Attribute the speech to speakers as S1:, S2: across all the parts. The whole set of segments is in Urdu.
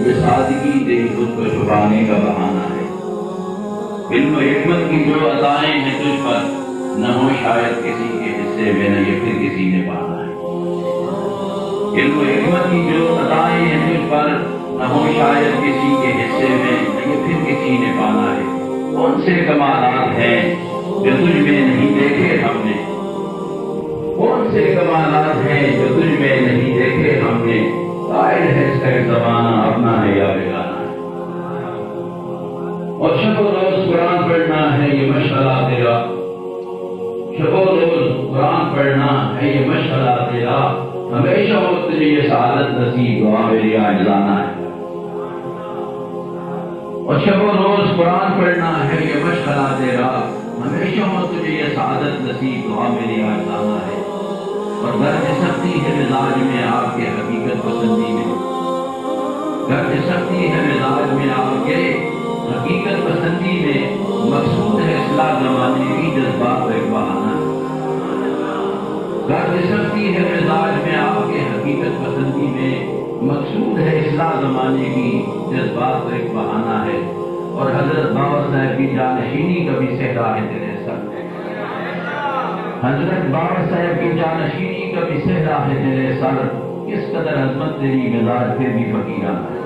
S1: یہ سادگی تیری خود کو چھپانے کا بہانہ ہے۔ علم و حکمت کی جو عطائیں ہیں تجھ پر، نہ ہو شاید کسی کے حصے میں، نہ یہ پھر کسی نے پانا ہے۔ علم و حکمت کی جو عطائیں ہیں تجھ پر، نہ ہو شاید کسی کے حصے میں، نہ یہ پھر کسی نے پانا ہے۔ کون سے کمالات ہیں جو تجھ میں نہیں دیکھے ہم نے، کون سے کمالات ہیں جو تجھ میں نہیں دیکھے ہم نے، قائل ہے اس کا ایک زمانہ اپنا ہے یا بیگانہ ہے۔ اور شب و روز قرآن پڑھنا ہے یہ مشغلہ تیرا، شب و روز قرآن پڑھنا ہے یہ مشغلہ تیرا، ہمیشہ ہو تجھے یہ سعادت نصیب، دعا میری آجزانہ ہے۔ اور شب و روز قرآن پڑھنا ہے یہ مشغلہ تیرا، ہمیشہ ہو تجھے یہ سعادت نصیب، دعا میری آجزانہ ہے۔ اور گرچہ سختی ہے مزاج میں آپ کے حقیقت پسندی میں، گرچہ سختی ہے مزاج میں آپ کے حقیقت پسندی میں، مقصود ہے اصلاح زمانے کی، جذبات ایک بہانہ ہے۔ گرچہ سختی ہے مزاج میں آپ کے حقیقت پسندی میں، مقصود ہے اصلاح زمانے کی، جذبات ایک بہانہ ہے۔ اور حضرت باور صاحب کی جانشینی کا بھی صحرا ہے تیرے سر، حضرت باور صاحب کی جانشینی کا بھی صحرا ہے تیرے سر، کس قدر عظمت تیری مزاج پھر بھی فقیرانہ ہے۔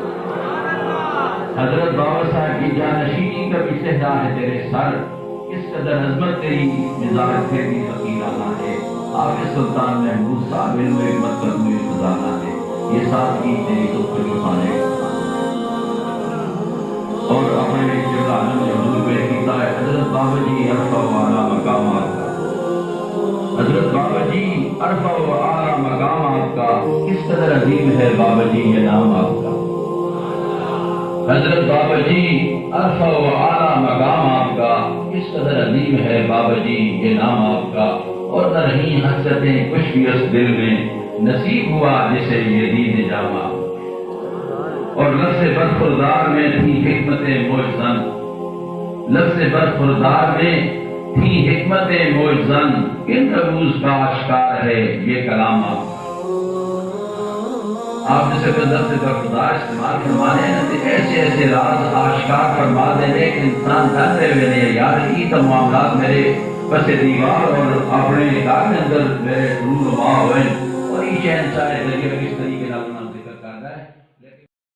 S1: حضرت باور صاحب کی جانشینی کا بھی صحرا ہے تیرے سر، کس قدر عظمت تیری مزاج پھر بھی فقیرانہ ہے۔ آپ سلطان محمود صاحب علم و حکمت کا کوئی خزانہ ہے، یہ سادگی تیری خود کو چھپانے کا۔ اور اپنے جگہ حضور پہ کیتا ہے حضرت بابا جی عرفہ و اعلیٰ مقامات کا، حضرت بابا جی عرفہ و اعلیٰ مقامات کا، کس قدر عظیم ہے بابا جی یہ نام آپ کا۔ حضرت بابا جی عرفہ و اعلیٰ مقامات کا، کس قدر عظیم ہے بابا جی یہ نام آپ کا۔ اور نہ رہی حسرتیں کچھ بھی اس دل میں، نصیب ہوا جسے یہ دین جامع۔ اور لفظ برخوردار میں تھی حکمت موجزن، لفظ برخوردار میں تھی حکمت موجزن، کن رموز کا آشکار ہے یہ کلام آپ۔ آپ جیسے لفظ برخوردار استعمال فرمانے ہیں تو ایسے ایسے راز آشکار فرما دینے کہ انسان دھن رہے ہوئے یار یہ تو معاملات میرے بس دیوار اور اپنے کار کے اندر میرے نور نما ہوئے، اور یہ شہنشاہ دریا کس طرح